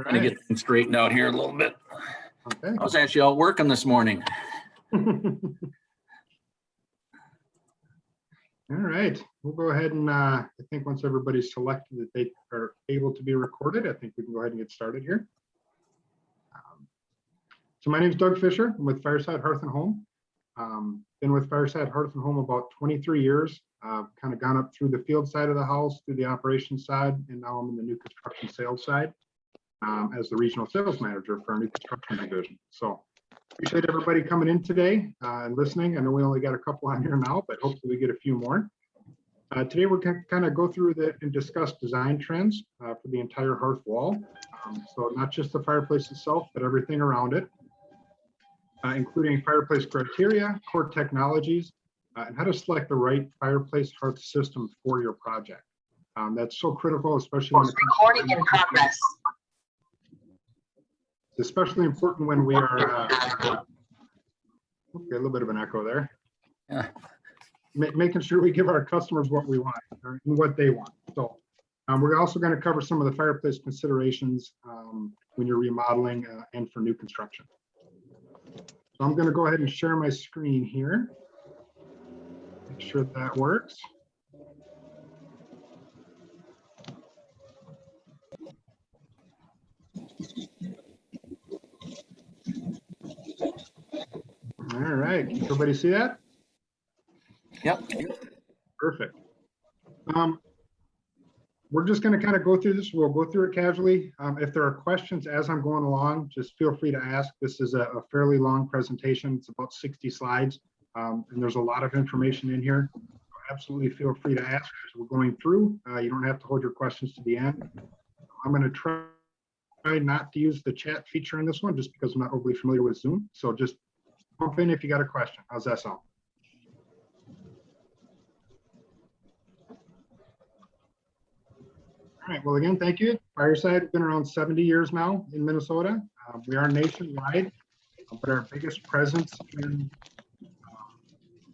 Gonna get things straightened out here a little bit. Okay. I was actually out working this morning. All right, we'll go ahead and I think once everybody's selected that they are able to be recorded, I think we can go ahead and get started here. So my name is Doug Fisher. I'm with Fireside, Hearth and Home. Been with Fireside, Hearth and Home about 23 years. Kind of gone up through the field side of the house, through the operations side, and now I'm in the new construction sales side as the regional sales manager for our new construction division. So appreciate everybody coming in today and listening. I know we only got a couple on here now, but hopefully we get a few more. Today we're going to kind of go through and discuss design trends for the entire hearth wall. So not just the fireplace itself, but everything around it, including fireplace criteria, core technologies, and how to select the right fireplace hearth system for your project. That's so critical, especially when recording in progress. It's especially important when we are okay, a little bit of an echo there. Yeah. Making sure we give our customers what we want or what they want. So we're also going to cover some of the fireplace considerations when you're remodeling and for new construction. So I'm going to go ahead and share my screen here. Make sure that works. All right, can everybody see that? Yep. Perfect. We're just going to kind of go through this. We'll go through it casually. If there are questions as I'm going along, just feel free to ask. This is a fairly long presentation. It's about 60 slides, and there's a lot of information in here. So absolutely feel free to ask as we're going through. You don't have to hold your questions to the end. I'm going to try not to use the chat feature in this one just because I'm not overly familiar with Zoom. So just jump in if you got a question. How's that sound? All right, well, again, thank you. Fireside has been around 70 years now in Minnesota. We are nationwide, but our biggest presence in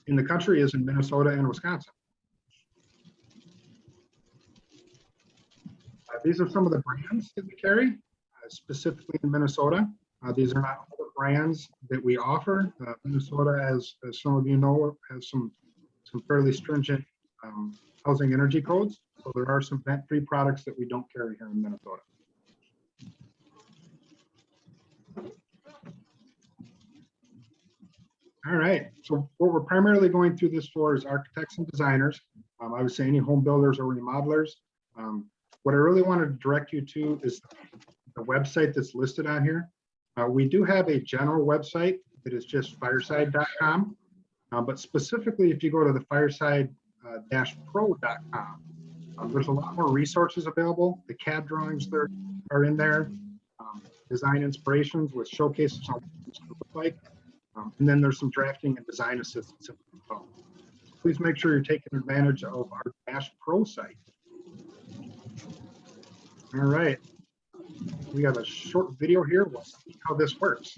the country is in Minnesota and Wisconsin. These are some of the brands that we carry, specifically in Minnesota. These are not all the brands that we offer. Minnesota, as some of you know, has some fairly stringent housing energy codes. So there are some vent-free products that we don't carry here in Minnesota. All right, so what we're primarily going through this for is architects and designers. I would say any home builders or remodelers. What I really wanted to direct you to is the website that's listed on here. We do have a general website that is just fireside.com, but specifically if you go to the fireside-pro.com, there's a lot more resources available. The CAD drawings there are in there, design inspirations with showcases on what it's going to look like, and then there's some drafting and design assistance. Please make sure you're taking advantage of our Dash Pro site. All right, we have a short video here. We'll see how this works.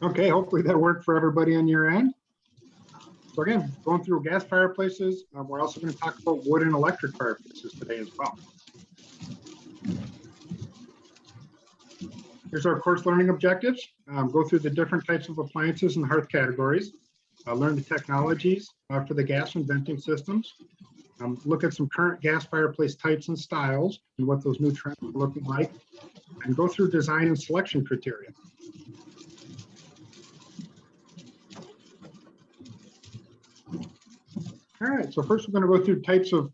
Okay, hopefully that worked for everybody on your end. So again, going through gas fireplaces, we're also going to talk about wood and electric fireplaces today as well. Here's our course learning objectives. Go through the different types of appliances and hearth categories. Learn the technologies for the gas and venting systems. Look at some current gas fireplace types and styles and what those new trends are looking like. And go through design and selection criteria. All right, so first we're going to go through types of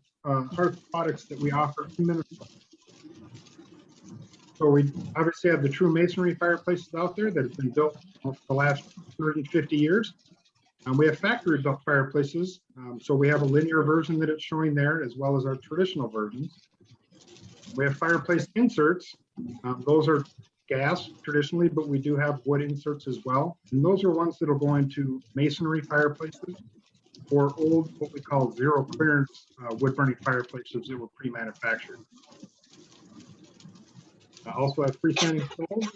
hearth products that we offer in Minnesota. So we obviously have the true masonry fireplaces out there that have been built for the last 150 years. We have factory built fireplaces. So we have a linear version that it's showing there as well as our traditional versions. We have fireplace inserts. Those are gas traditionally, but we do have wood inserts as well. And those are ones that will go into masonry fireplaces or old, what we call zero clearance wood burning fireplaces that were pre-manufactured. Also have freestanding stoves,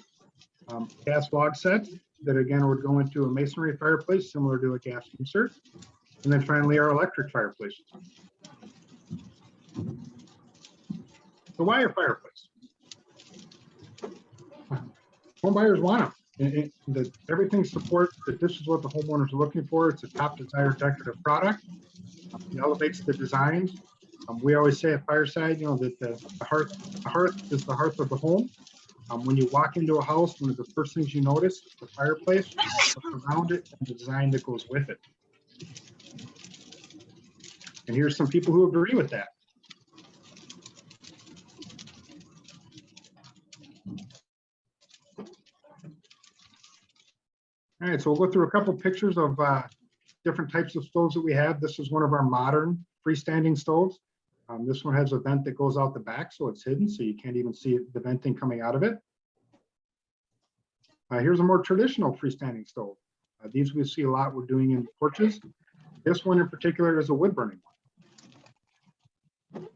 gas log sets that again would go into a masonry fireplace similar to a gas insert. And then finally our electric fireplaces. So why a fireplace? Home buyers want them. Everything supports that this is what the homeowners are looking for. It's a top desired decorative product. It elevates the designs. We always say at Fireside, that the hearth is the hearth of the home. When you walk into a house, one of the first things you notice is the fireplace, what's around it, and the design that goes with it. And here's some people who agree with that. All right, so we'll go through a couple pictures of different types of stoves that we have. This is one of our modern freestanding stoves. This one has a vent that goes out the back, so it's hidden, so you can't even see the venting coming out of it. Here's a more traditional freestanding stove. These we see a lot we're doing in porches. This one in particular is a wood burning one.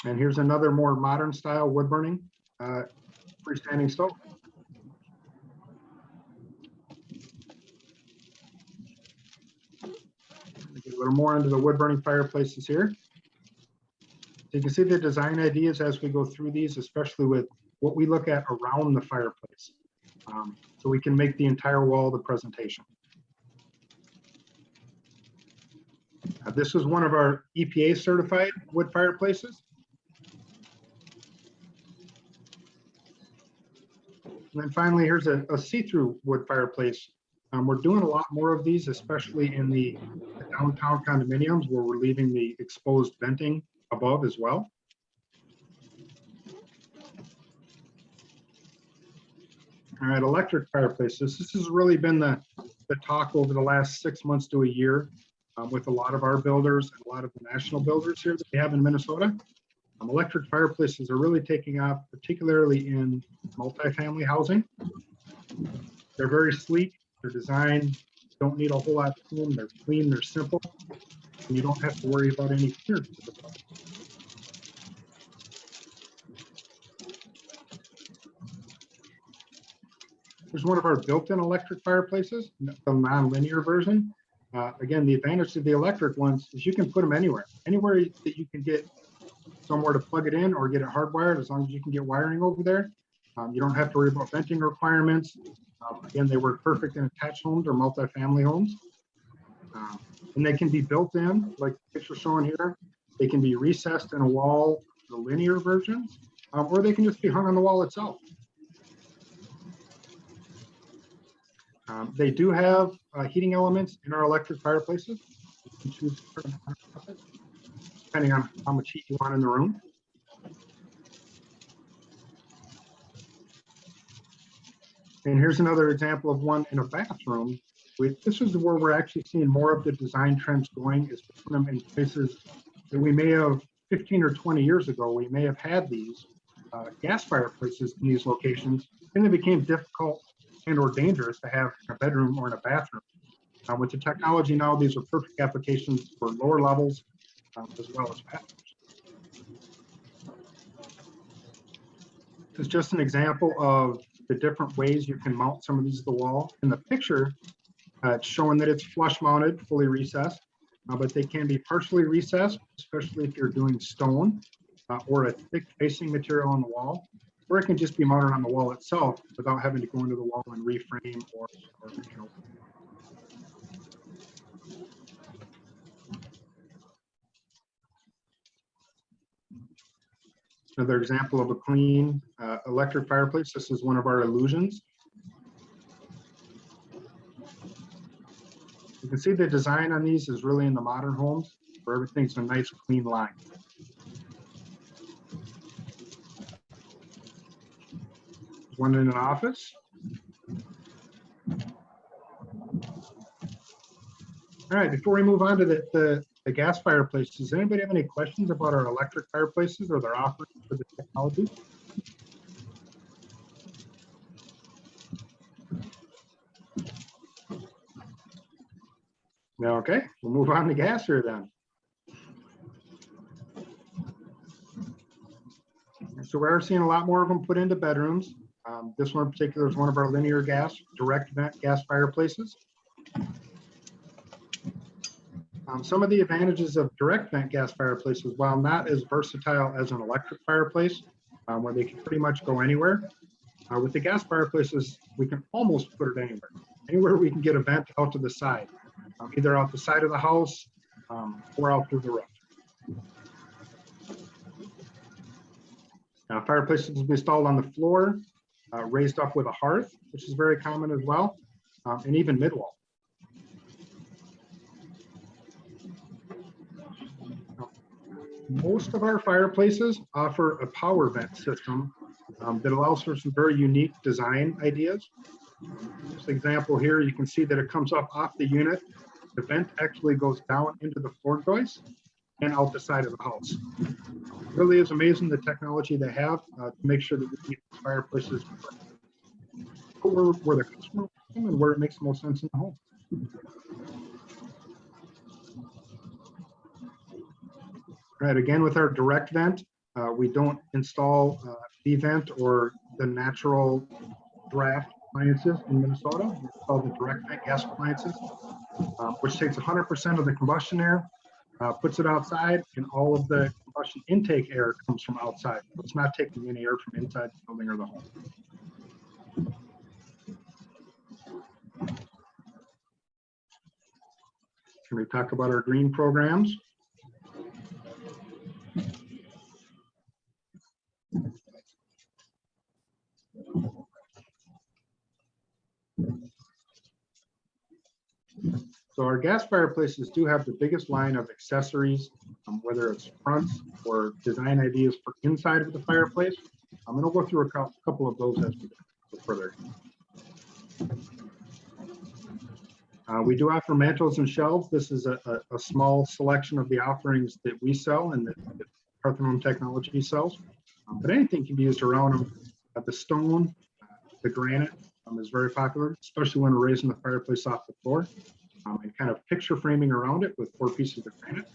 And here's another more modern style wood burning freestanding stove. Get a little more into the wood burning fireplaces here. So you can see the design ideas as we go through these, especially with what we look at around the fireplace. So we can make the entire wall the presentation. This is one of our EPA certified wood fireplaces. And then finally, here's a see-through wood fireplace. We're doing a lot more of these, especially in the downtown condominiums where we're leaving the exposed venting above as well. All right, electric fireplaces. This has really been the talk over the last 6 months to a year with a lot of our builders and a lot of the national builders here that we have in Minnesota. Electric fireplaces are really taking off, particularly in multifamily housing. They're very sleek. They're designed, don't need a whole lot to them. They're clean, they're simple, and you don't have to worry about any clearance. Here's one of our built-in electric fireplaces, the non-linear version. Again, the advantage of the electric ones is you can put them anywhere that you can get somewhere to plug it in or get it hardwired, as long as you can get wiring over there. You don't have to worry about venting requirements. Again, they work perfect in attached homes or multifamily homes. And they can be built in, like the picture showing here. They can be recessed in a wall, the linear version, or they can just be hung on the wall itself. They do have heating elements in our electric fireplaces. You can choose depending on how much heat you want in the room. And here's another example of one in a bathroom. This is where we're actually seeing more of the design trends going, is putting them in places that we may have 15 or 20 years ago, we may have had these gas fireplaces in these locations, and they became difficult and or dangerous to have in a bedroom or in a bathroom. With the technology now, these are perfect applications for lower levels as well as bathrooms. This is just an example of the different ways you can mount some of these to the wall. In the picture, it's showing that it's flush mounted, fully recessed, but they can be partially recessed, especially if you're doing stone or a thick facing material on the wall, or it can just be mounted on the wall itself without having to go into the wall and reframe or Another example of a clean electric fireplace. This is one of our illusions. You can see the design on these is really in the modern homes where everything's a nice clean line. One in an office. All right, before we move on to the the gas fireplaces, does anybody have any questions about our electric fireplaces or their offerings for the technology? No, okay, we'll move on to gas here then. So we are seeing a lot more of them put into bedrooms. This one in particular is one of our linear gas, direct vent gas fireplaces. Some of the advantages of direct vent gas fireplaces, while not as versatile as an electric fireplace, where they can pretty much go anywhere, with the gas fireplaces, we can almost put it anywhere. Anywhere we can get a vent out to the side, either out the side of the house or out through the roof. Now, fireplaces will be installed on the floor, raised up with a hearth, which is very common as well, and even mid-wall. Most of our fireplaces offer a power vent system that allows for some very unique design ideas. This example here, you can see that it comes up off the unit. The vent actually goes down into the floor joist and out the side of the house. It really is amazing the technology they have to make sure that we keep fireplaces where the customer wants them and where it makes the most sense in the home. Right, again, with our direct vent, we don't install the vent or the natural draft appliances in Minnesota. We install the direct vent gas appliances, which takes 100% of the combustion air, puts it outside, and all of the combustion intake air comes from outside. So it's not taking any air from inside the building or the home. Can we talk about our green programs? So our gas fireplaces do have the biggest line of accessories, whether it's fronts or design ideas for inside of the fireplace. I'm going to go through a couple of those as we go further. We do offer mantles and shelves. This is a small selection of the offerings that we sell and that Hearth and Home Technology sells. But anything can be used around them. The stone, the granite is very popular, especially when we're raising the fireplace off the floor. And kind of picture framing around it with 4 pieces of granite.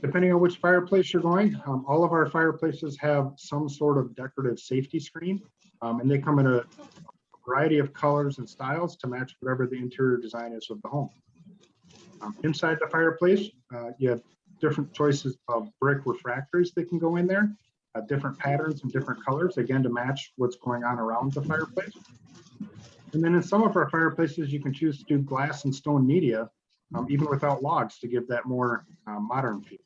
Depending on which fireplace you're going, all of our fireplaces have some sort of decorative safety screen, and they come in a variety of colors and styles to match whatever the interior design is of the home. Inside the fireplace, you have different choices of brick refractories that can go in there, different patterns and different colors, again, to match what's going on around the fireplace. And then in some of our fireplaces, you can choose to do glass and stone media, even without logs, to give that more modern feel.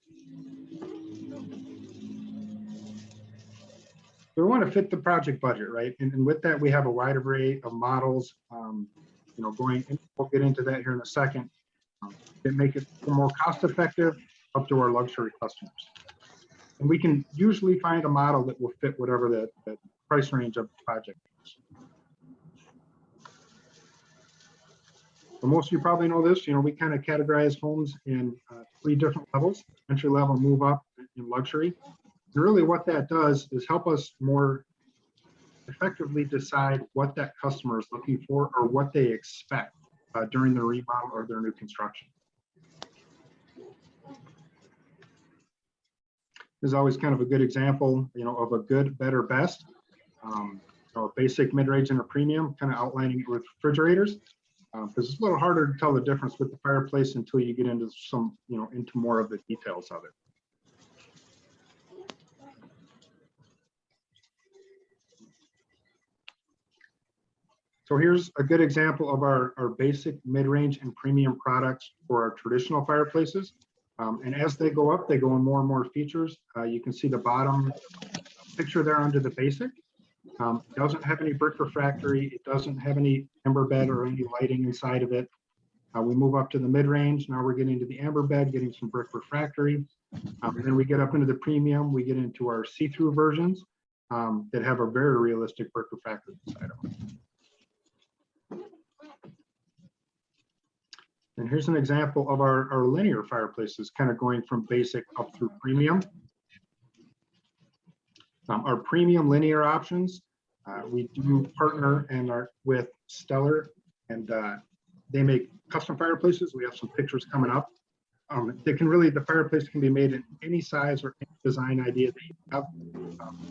So we want to fit the project budget, right? And with that, we have a wide array of models, we'll get into that here in a second, that make it more cost effective up to our luxury customers. And we can usually find a model that will fit whatever the price range of the project is. So most of you probably know this, we kind of categorize homes in 3 different levels: entry level, move up, and luxury. And really what that does is help us more effectively decide what that customer is looking for or what they expect during the remodel or their new construction. This is always kind of a good example, of a good, better, best. A basic, mid-range, and a premium, kind of outlining it with refrigerators. Because it's a little harder to tell the difference with the fireplace until you get into into more of the details of it. So here's a good example of our basic, mid-range, and premium products for our traditional fireplaces. And as they go up, they go in more and more features. You can see the bottom picture there under the basic. It doesn't have any brick refractory. It doesn't have any amber bed or any lighting inside of it. We move up to the mid-range. Now we're getting to the amber bed, getting some brick refractory. And then we get up into the premium. We get into our see-through versions that have a very realistic brick refractory inside of them. And here's an example of our linear fireplaces, kind of going from basic up through premium. Our premium linear options, we do partner and are with Stellar, and they make custom fireplaces. We have some pictures coming up. The fireplace can be made in any size or any design idea that you have.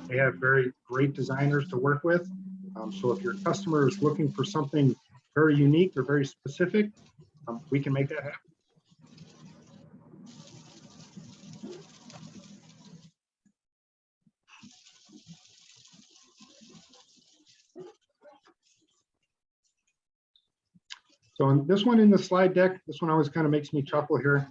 They have very great designers to work with. So if your customer is looking for something very unique or very specific, we can make that happen. So in this one in the slide deck, this one always kind of makes me chuckle here.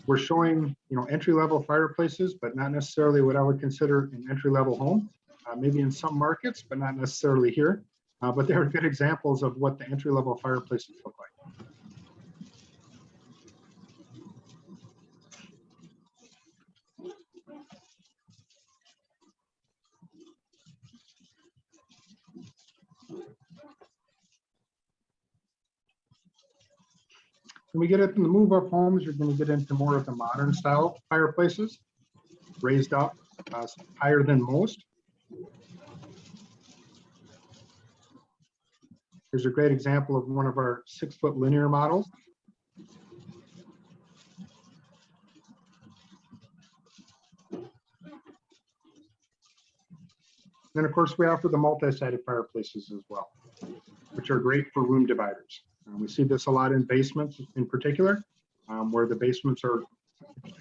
We're showing, entry-level fireplaces, but not necessarily what I would consider an entry-level home. Maybe in some markets, but not necessarily here. But there are good examples of what the entry-level fireplaces look like. When we get into the move-up homes, you're going to get into more of the modern style fireplaces, raised up higher than most. Here's a great example of one of our 6-foot linear models. Then, of course, we offer the multi-sided fireplaces as well, which are great for room dividers. We see this a lot in basements in particular, where the basements are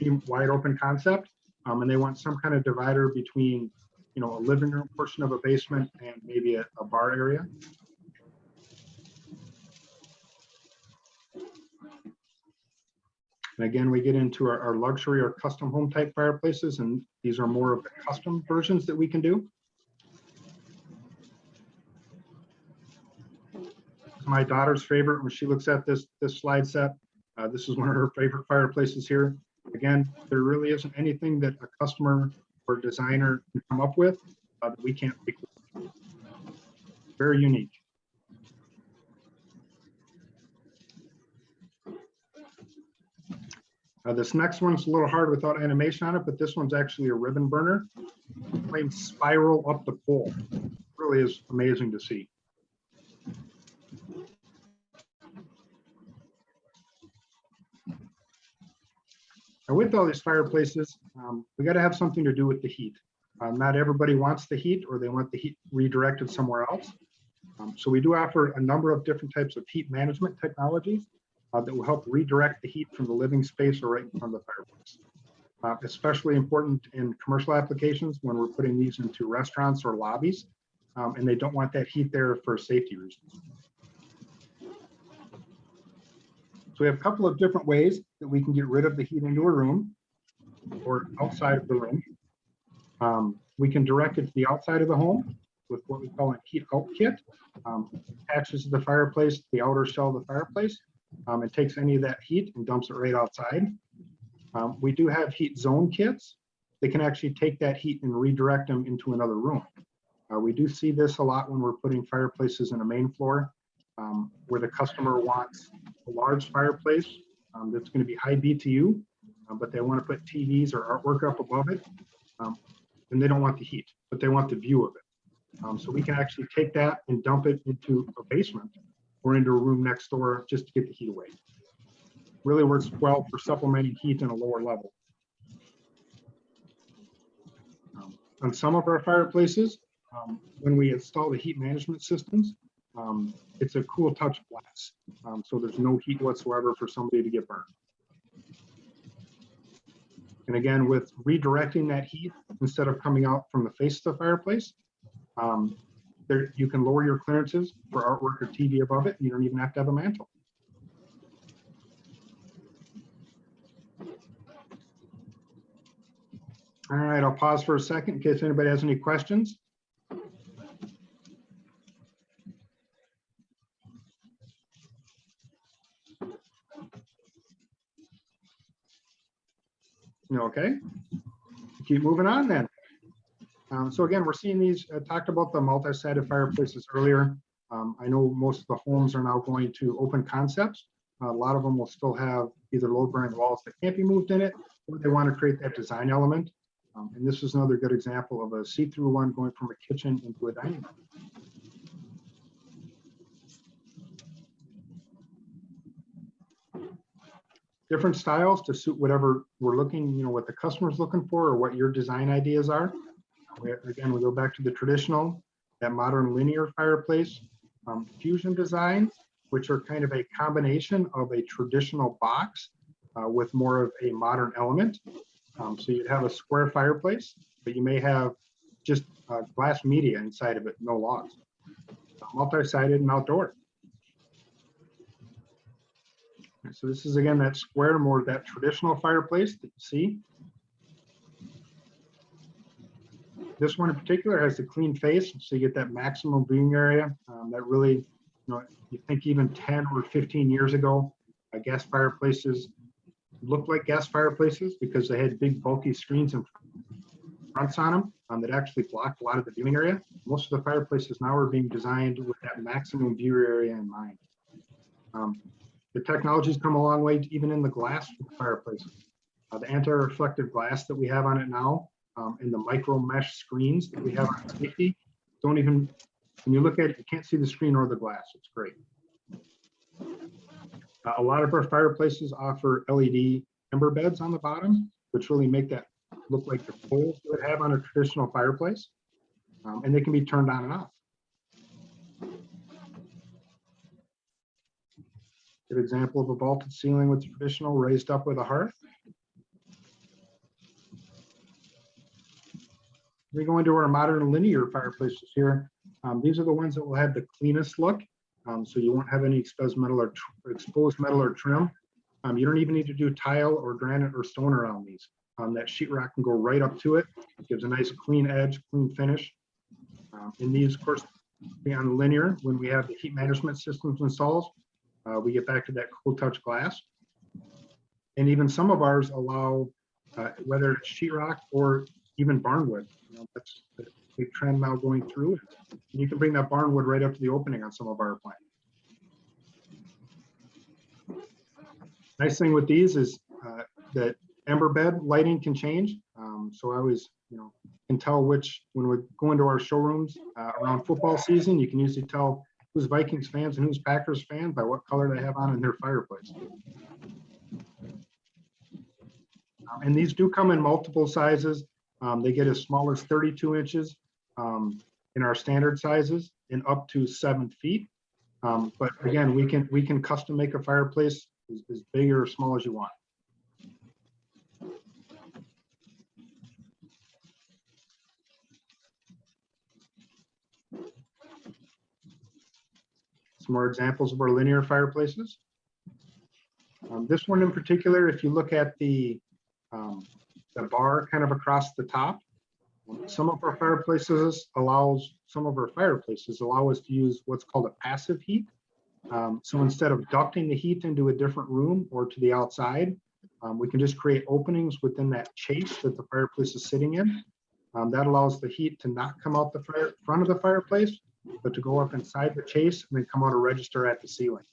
a wide open concept, and they want some kind of divider between, a living room portion of a basement and maybe a bar area. And again, we get into our luxury or custom home type fireplaces, and these are more of the custom versions that we can do. My daughter's favorite when she looks at this slide set. This is one of her favorite fireplaces here. Again, there really isn't anything that a customer or designer can come up with that we can't make. Very unique. This next one's a little hard without animation on it, but this one's actually a ribbon burner. Flames spiral up the pole. Really is amazing to see. And with all these fireplaces, we got to have something to do with the heat. Not everybody wants the heat, or they want the heat redirected somewhere else. So we do offer a number of different types of heat management technologies that will help redirect the heat from the living space or right in front of the fireplace. Especially important in commercial applications when we're putting these into restaurants or lobbies, and they don't want that heat there for safety reasons. So we have a couple of different ways that we can get rid of the heat into a room or outside of the room. We can direct it to the outside of the home with what we call a heat out kit. Attaches to the fireplace, the outer shell of the fireplace. It takes any of that heat and dumps it right outside. We do have heat zone kits. They can actually take that heat and redirect them into another room. We do see this a lot when we're putting fireplaces in a main floor, where the customer wants a large fireplace that's going to be high BTU, but they want to put TVs or artwork up above it, and they don't want the heat, but they want the view of it. So we can actually take that and dump it into a basement or into a room next door just to get the heat away. Really works well for supplementing heat in a lower level. On some of our fireplaces, when we install the heat management systems, it's a cool touch glass. So there's no heat whatsoever for somebody to get burned. And again, with redirecting that heat, instead of coming out from the face of the fireplace, you can lower your clearances for artwork or TV above it. You don't even have to have a mantle. All right, I'll pause for a second in case anybody has any questions. Okay, keep moving on then. So again, we're seeing these, talked about the multi-sided fireplaces earlier. I know most of the homes are now going to open concepts. A lot of them will still have either load-bearing walls that can't be moved in it, or they want to create that design element. And this is another good example of a see-through one going from a kitchen into a dining room. Different styles to suit whatever we're looking, what the customer's looking for or what your design ideas are. Again, we go back to the traditional, that modern linear fireplace, fusion design, which are kind of a combination of a traditional box with more of a modern element. So you'd have a square fireplace, but you may have just glass media inside of it, no logs. Multi-sided and outdoor. So this is, again, that square, more of that traditional fireplace that you see. This one in particular has the clean face, so you get that maximum viewing area. That really, you think even 10 or 15 years ago, gas fireplaces looked like gas fireplaces because they had big bulky screens and fronts on them that actually blocked a lot of the viewing area. Most of the fireplaces now are being designed with that maximum view area in mind. The technology's come a long way, even in the glass fireplaces. The anti-reflective glass that we have on it now, and the micro mesh screens that we have on safety, don't even, when you look at it, you can't see the screen or the glass. It's great. A lot of our fireplaces offer LED ember beds on the bottom, which really make that look like the coals you would have on a traditional fireplace. And they can be turned on and off. Good example of a vaulted ceiling with traditional raised up with a hearth. We go into our modern linear fireplaces here. These are the ones that will have the cleanest look. So you won't have any exposed metal or trim. You don't even need to do tile or granite or stone around these. That sheetrock can go right up to it. It gives a nice clean edge, clean finish. In these, of course, beyond linear, when we have the heat management systems installed, we get back to that cool touch glass. And even some of ours allow, whether it's sheetrock or even barnwood. That's the big trend now going through it. And you can bring that barnwood right up to the opening on some of our appliances. Nice thing with these is that ember bed lighting can change. So I always, can tell which, when we go into our showrooms around football season, you can usually tell who's Vikings fans and who's Packers fans by what color they have on in their fireplace. And these do come in multiple sizes. They get as small as 32 inches in our standard sizes and up to 7 feet. But again, we can custom make a fireplace as big or small as you want. Some more examples of our linear fireplaces. This one in particular, if you look at the bar kind of across the top, some of our fireplaces allow us to use what's called a passive heat. So instead of ducting the heat into a different room or to the outside, we can just create openings within that chase that the fireplace is sitting in. That allows the heat to not come out the front of the fireplace, but to go up inside the chase and then come out a register at the ceiling.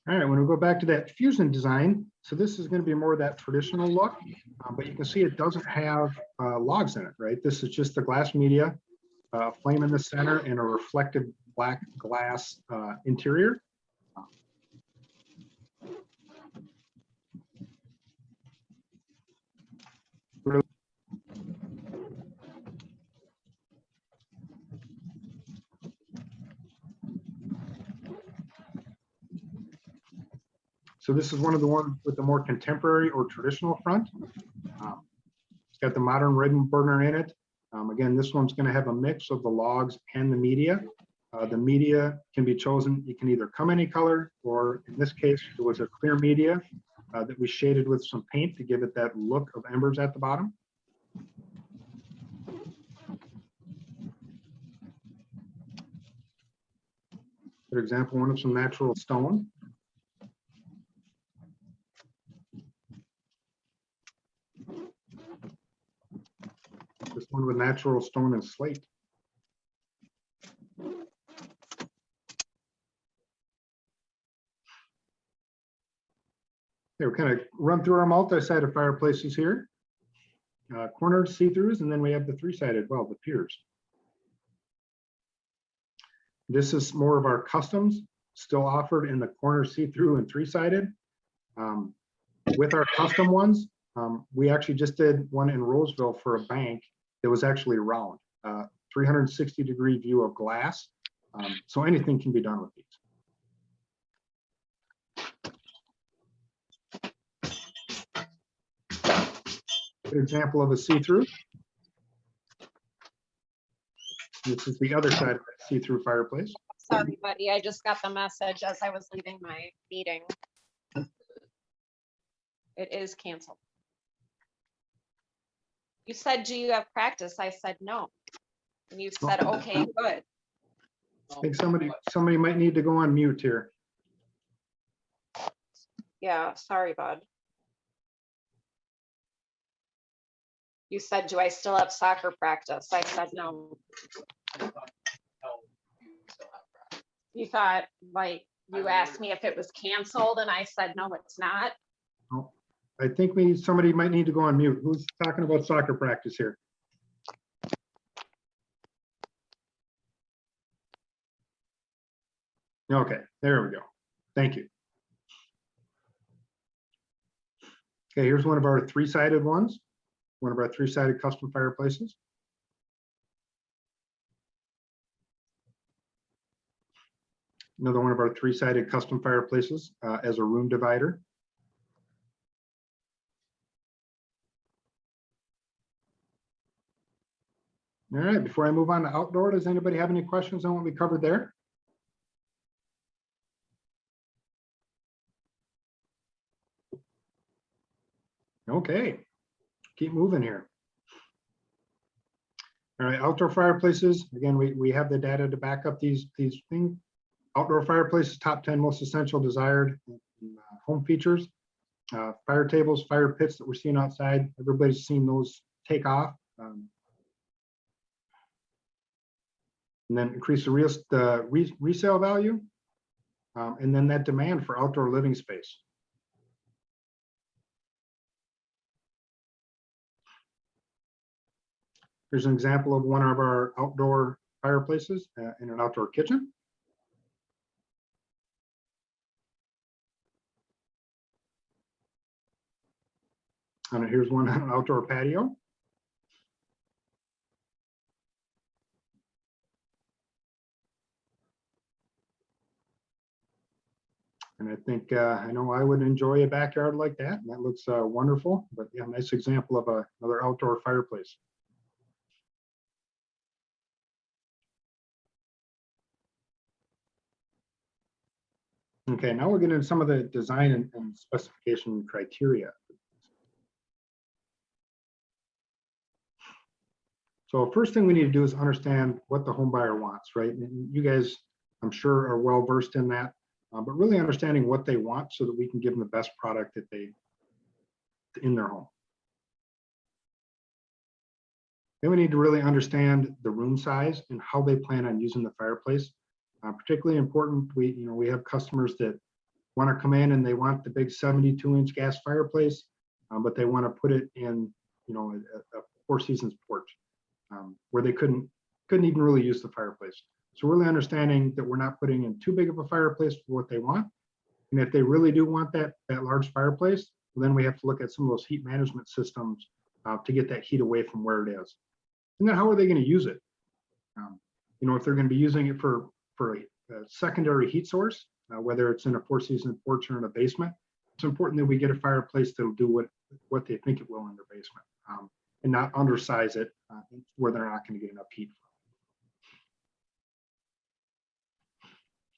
All right, when we go back to that fusion design, so this is going to be more of that traditional look, but you can see it doesn't have logs in it, right? This is just the glass media, flame in the center, and a reflective black glass interior. So this is one of the ones with the more contemporary or traditional front. It's got the modern ribbon burner in it. Again, this one's going to have a mix of the logs and the media. The media can be chosen. You can either come any color, or in this case, it was a clear media that we shaded with some paint to give it that look of embers at the bottom. For example, one of some natural stone. This one with natural stone and slate. we're kind of run through our multi-sided fireplaces here. Corner see-throughs, and then we have the three-sided, well, the piers. This is more of our customs, still offered in the corner see-through and three-sided. With our custom ones, we actually just did one in Roseville for a bank that was actually round, 360-degree view of glass. So anything can be done with these. Good example of a see-through. This is the other side of that see-through fireplace. Sorry, buddy, I just got the message as I was leaving my meeting. It is canceled. You said, do you have practice? I said, no. And you said, okay, good. I think somebody might need to go on mute here. Yeah, sorry, bud. You said, do I still have soccer practice? I said, no. You thought, like, you asked me if it was canceled and I said, no, it's not. Oh, I think somebody might need to go on mute. Who's talking about soccer practice here? Okay, there we go. Thank you. Okay, here's one of our three-sided ones, one of our three-sided custom fireplaces. Another one of our three-sided custom fireplaces as a room divider. All right, before I move on to outdoor, does anybody have any questions on what we covered there? Okay, keep moving here. All right, outdoor fireplaces. Again, we have the data to back up these things. Outdoor fireplaces, top 10 most essential desired home features. Fire tables, fire pits that we're seeing outside. Everybody's seen those take off. And then increase the resale value. And then that demand for outdoor living space. Here's an example of one of our outdoor fireplaces in an outdoor kitchen. And here's one on an outdoor patio. And I think, I know I would enjoy a backyard like that. And that looks wonderful, but yeah, nice example of another outdoor fireplace. Okay, now we're getting into some of the design and specification criteria. So first thing we need to do is understand what the home buyer wants, right? And you guys, I'm sure, are well versed in that, but really understanding what they want so that we can give them the best product that they in their home. Then we need to really understand the room size and how they plan on using the fireplace. Particularly important, we have customers that want to come in and they want the big 72-inch gas fireplace, but they want to put it in, a Four Seasons porch where they couldn't even really use the fireplace. So really understanding that we're not putting in too big of a fireplace for what they want, and if they really do want that large fireplace, well, then we have to look at some of those heat management systems to get that heat away from where it is. And then how are they going to use it? If they're going to be using it for a secondary heat source, whether it's in a Four Seasons porch or in a basement, it's important that we get a fireplace that'll do what they think it will in their basement, and not undersize it where they're not going to get enough heat.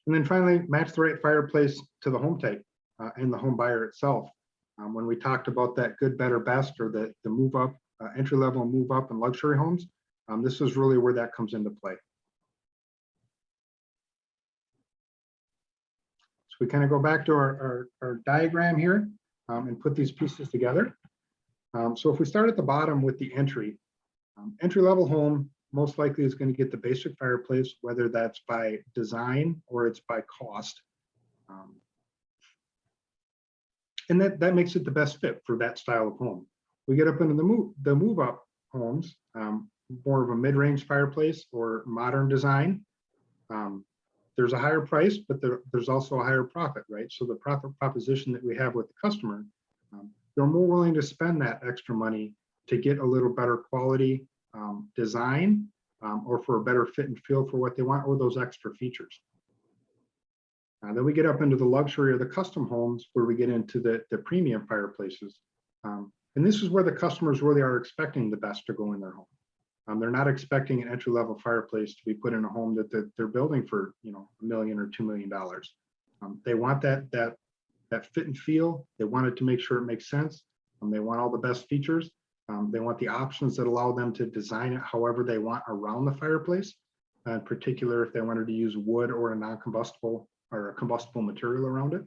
And then finally, match the right fireplace to the home type and the home buyer itself. When we talked about that good, better, best, or the move up, entry level and move up in luxury homes, this is really where that comes into play. So we kind of go back to our diagram here and put these pieces together. So if we start at the bottom with the entry level home, most likely is going to get the basic fireplace, whether that's by design or it's by cost. And that makes it the best fit for that style of home. We get up into the move up homes, more of a mid-range fireplace or modern design. There's a higher price, but there's also a higher profit, right? So the profit proposition that we have with the customer, they're more willing to spend that extra money to get a little better quality design, or for a better fit and feel for what they want, or those extra features. Then we get up into the luxury of the custom homes, where we get into the premium fireplaces. And this is where the customers really are expecting the best to go in their home. They're not expecting an entry-level fireplace to be put in a home that they're building for, $1 million or $2 million. They want that fit and feel. They want it to make sure it makes sense. They want all the best features. They want the options that allow them to design it however they want around the fireplace. In particular, if they wanted to use wood or a non-combustible or a combustible material around it.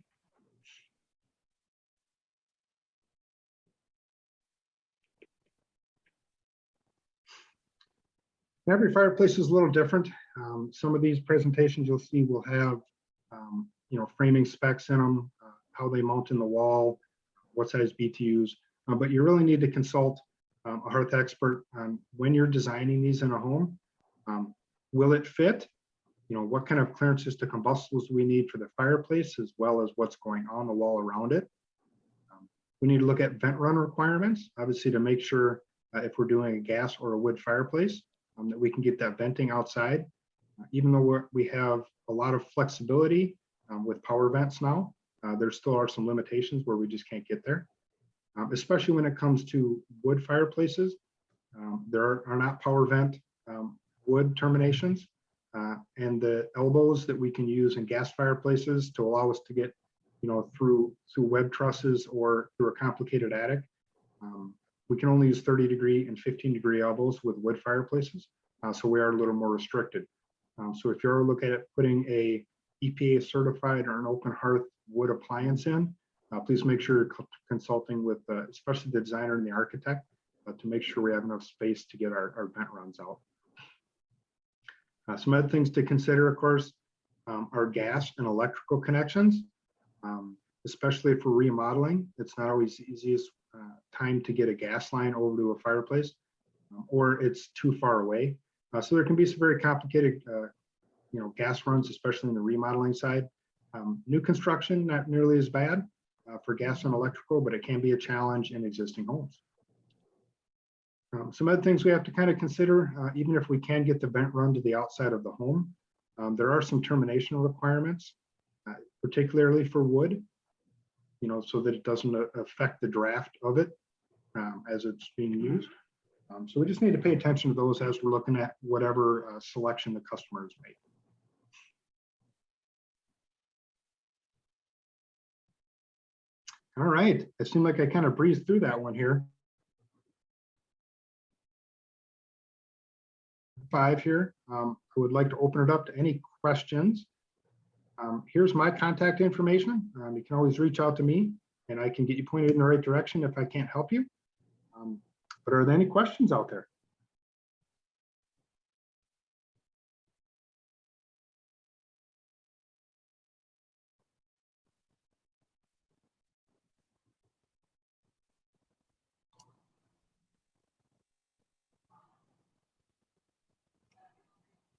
Every fireplace is a little different. Some of these presentations you'll see will have, framing specs in them, how they mount in the wall, what size BTUs, but you really need to consult a hearth expert on when you're designing these in a home. Will it fit? What kind of clearances to combustibles do we need for the fireplace, as well as what's going on the wall around it? We need to look at vent run requirements, obviously, to make sure if we're doing a gas or a wood fireplace, that we can get that venting outside. Even though we have a lot of flexibility with power vents now, there still are some limitations where we just can't get there. Especially when it comes to wood fireplaces, there are not power vent wood terminations, and the elbows that we can use in gas fireplaces to allow us to get, through web trusses or through a complicated attic. We can only use 30-degree and 15-degree elbows with wood fireplaces, so we are a little more restricted. So if you're looking at putting a EPA certified or an open hearth wood appliance in, please make sure you're consulting with especially the designer and the architect to make sure we have enough space to get our vent runs out. Some other things to consider, of course, are gas and electrical connections, especially for remodeling. It's not always the easiest time to get a gas line over to a fireplace, or it's too far away. So there can be some very complicated gas runs, especially in the remodeling side. New construction, not nearly as bad for gas and electrical, but it can be a challenge in existing homes. Some other things we have to kind of consider, even if we can get the vent run to the outside of the home, there are some termination requirements, particularly for wood, so that it doesn't affect the draft of it as it's being used. So we just need to pay attention to those as we're looking at whatever selection the customer has made. All right, it seemed like I kind of breezed through that one here. 5 here. I would like to open it up to any questions. Here's my contact information. You can always reach out to me and I can get you pointed in the right direction if I can't help you. But are there any questions out there?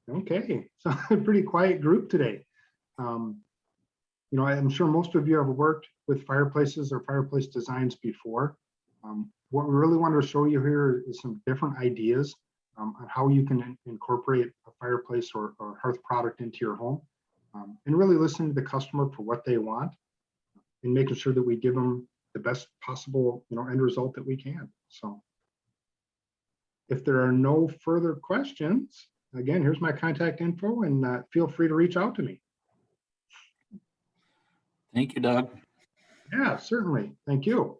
Okay, so a pretty quiet group today. I'm sure most of you have worked with fireplaces or fireplace designs before. What we really wanted to show you here is some different ideas on how you can incorporate a fireplace or hearth product into your home, and really listen to the customer for what they want and making sure that we give them the best possible end result that we can. So if there are no further questions, again, here's my contact info, and feel free to reach out to me. Thank you, Doug. Yeah, certainly. Thank you.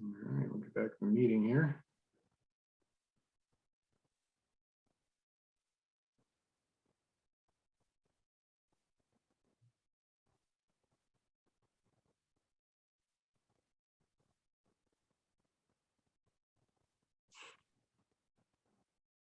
All right, we'll get back to the meeting here.